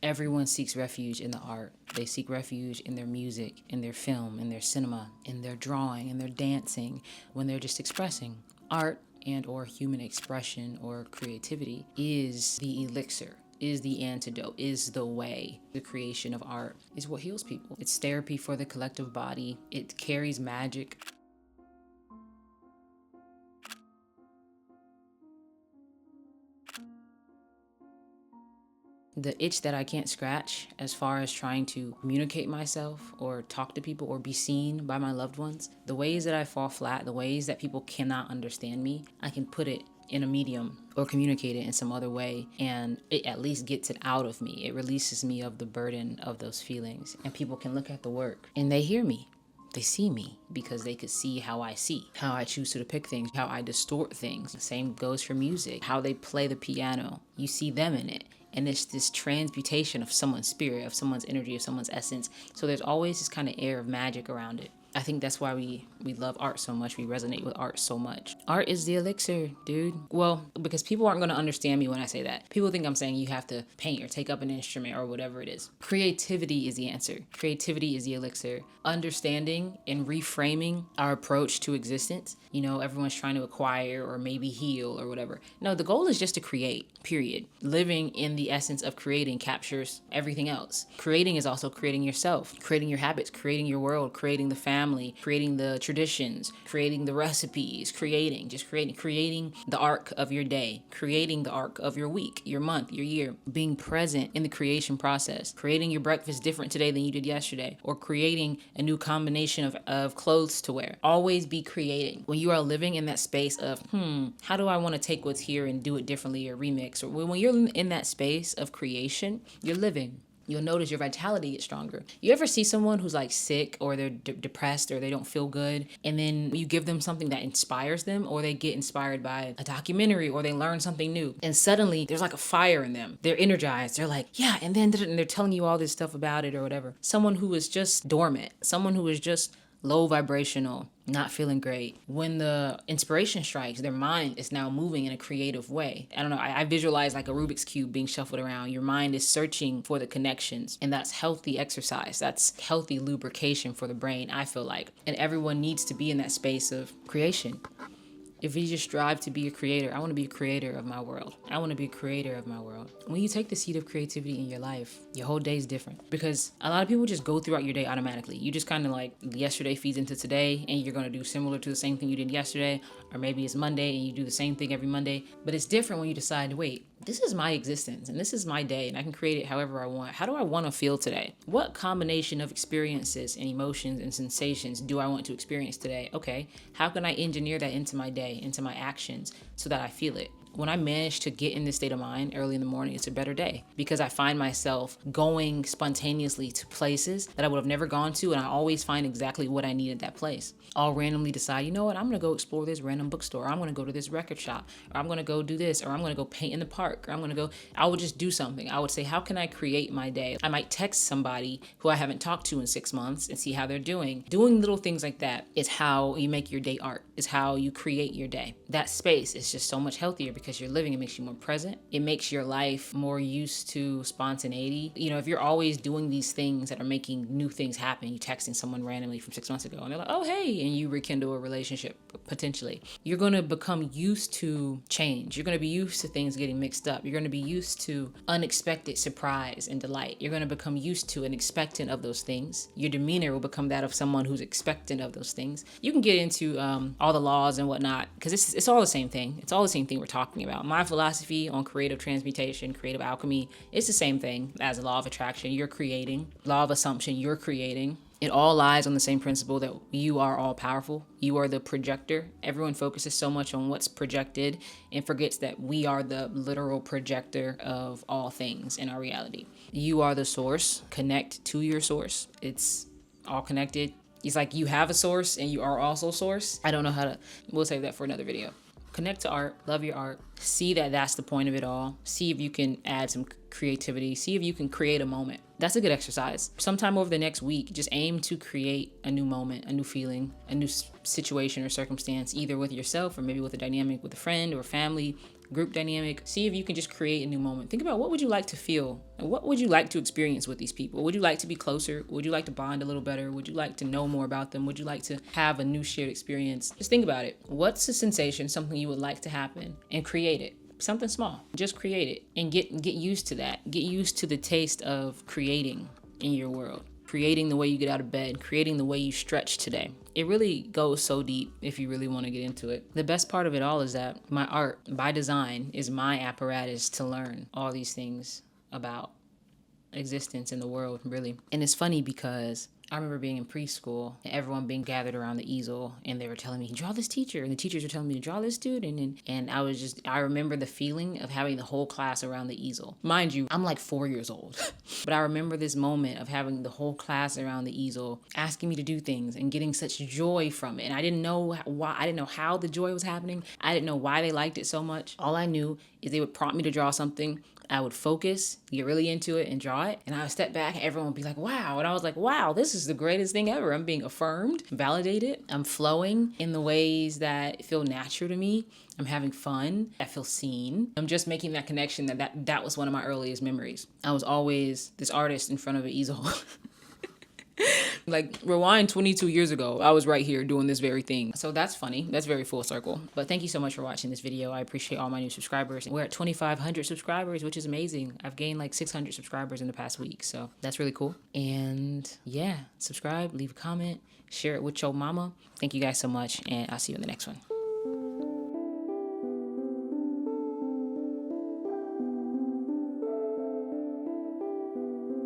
Everyone seeks refuge in the art. They seek refuge in their music, in their film, in their cinema, in their drawing, in their dancing, when they're just expressing. Art and or human expression or creativity is the elixir, is the antidote, is the way. The creation of art is what heals people. It's therapy for the collective body. It carries magic. The itch that I can't scratch as far as trying to communicate myself or talk to people or be seen by my loved ones, the ways that I fall flat, the ways that people cannot understand me, I can put it in a medium or communicate it in some other way, and it at least gets it out of me. It releases me of the burden of those feelings, and people can look at the work and they hear me. They see me because they could see how I see, how I choose to depict things, how I distort things. The same goes for music, how they play the piano. You see them in it. And it's this transmutation of someone's spirit, of someone's energy, of someone's essence. So there's always this kind of air of magic around it. I think that's why we love art so much. We resonate with art so much. Art is the elixir, dude. Well, because people aren't going to understand me when I say that. People think I'm saying you have to paint or take up an instrument or whatever it is. Creativity is the answer. Creativity is the elixir. Understanding and reframing our approach to existence. You know, everyone's trying to acquire or maybe heal or whatever. No, the goal is just to create, period. Living in the essence of creating captures everything else. Creating is also creating yourself, creating your habits, creating your world, creating the family, creating the traditions, creating the recipes, creating the arc of your day, creating the arc of your week, your month, your year, being present in the creation process, creating your breakfast different today than you did yesterday, or creating a new combination of clothes to wear. Always be creating. When you are living in that space of, how do I want to take what's here and do it differently or remix? Or when you're in that space of creation, you're living. You'll notice your vitality gets stronger. You ever see someone who's like sick or they're depressed or they don't feel good, and then you give them something that inspires them, or they get inspired by a documentary or they learn something new, and suddenly there's like a fire in them. They're energized. They're like, yeah, and then they're telling you all this stuff about it or whatever. Someone who is just dormant, someone who is just low vibrational, not feeling great. When the inspiration strikes, their mind is now moving in a creative way. I don't know, I visualize like a Rubik's Cube being shuffled around. Your mind is searching for the connections, and that's healthy exercise. That's healthy lubrication for the brain, I feel like. And everyone needs to be in that space of creation. If you just strive to be a creator, I want to be a creator of my world. I want to be a creator of my world. When you take the seed of creativity in your life, your whole day is different. Because a lot of people just go throughout your day automatically. You just kind of like, yesterday feeds into today, and you're going to do similar to the same thing you did yesterday. Or maybe it's Monday and you do the same thing every Monday. But it's different when you decide, wait, this is my existence and this is my day, and I can create it however I want. How do I want to feel today? What combination of experiences and emotions and sensations do I want to experience today? Okay, how can I engineer that into my day, into my actions, so that I feel it? When I manage to get in this state of mind early in the morning, it's a better day, because I find myself going spontaneously to places that I would have never gone to, and I always find exactly what I need at that place. I'll randomly decide, you know what, I'm gonna go explore this random bookstore, or I'm gonna go to this record shop, or I'm gonna go do this, or I'm gonna go paint in the park, or I would just do something. I would say, how can I create my day? I might text somebody who I haven't talked to in 6 months and see how they're doing. Doing little things like that is how you make your day art, is how you create your day. That space is just so much healthier because you're living. It makes you more present. It makes your life more used to spontaneity. You know, if you're always doing these things that are making new things happen, you texting someone randomly from 6 months ago and they're like, oh, hey, and you rekindle a relationship potentially. You're going to become used to change. You're going to be used to things getting mixed up. You're going to be used to unexpected surprise and delight. You're going to become used to and expectant of those things. Your demeanor will become that of someone who's expectant of those things. You can get into all the laws and whatnot, because it's all the same thing. It's all the same thing we're talking about. My philosophy on creative transmutation, creative alchemy, it's the same thing as the law of attraction. You're creating. Law of assumption, you're creating. It all lies on the same principle that you are all powerful. You are the projector. Everyone focuses so much on what's projected and forgets that we are the literal projector of all things in our reality. You are the source. Connect to your source. It's all connected. It's like you have a source and you are also source. I don't know how to, we'll save that for another video. Connect to art, love your art, see that that's the point of it all. See if you can add some creativity, see if you can create a moment. That's a good exercise. Sometime over the next week, just aim to create a new moment, a new feeling, a new situation or circumstance, either with yourself or maybe with a dynamic with a friend or family. group dynamic. See if you can just create a new moment. Think about what would you like to feel and what would you like to experience with these people? Would you like to be closer? Would you like to bond a little better? Would you like to know more about them? Would you like to have a new shared experience? Just think about it. What's a sensation, something you would like to happen, and create it. Something small. Just create it and get used to that. Get used to the taste of creating in your world. Creating the way you get out of bed, creating the way you stretch today. It really goes so deep if you really want to get into it. The best part of it all is that my art, by design, is my apparatus to learn all these things about existence in the world, really. And it's funny because I remember being in preschool and everyone being gathered around the easel and they were telling me, draw this teacher. And the teachers were telling me to draw this student. And I remember the feeling of having the whole class around the easel. Mind you, I'm like 4 years old. But I remember this moment of having the whole class around the easel, asking me to do things and getting such joy from it. And I didn't know why, I didn't know how the joy was happening. I didn't know why they liked it so much. All I knew is they would prompt me to draw something. I would focus, get really into it and draw it. And I would step back and everyone would be like, wow. And I was like, wow, this is the greatest thing ever. I'm being affirmed, validated. I'm flowing in the ways that feel natural to me. I'm having fun. I feel seen. I'm just making that connection that was one of my earliest memories. I was always this artist in front of an easel. Like rewind 22 years ago, I was right here doing this very thing. So that's funny. That's very full circle. But thank you so much for watching this video. I appreciate all my new subscribers. We're at 2,500 subscribers, which is amazing. I've gained like 600 subscribers in the past week. So that's really cool. And yeah, subscribe, leave a comment, share it with your mama. Thank you guys so much. And I'll see you in the next one.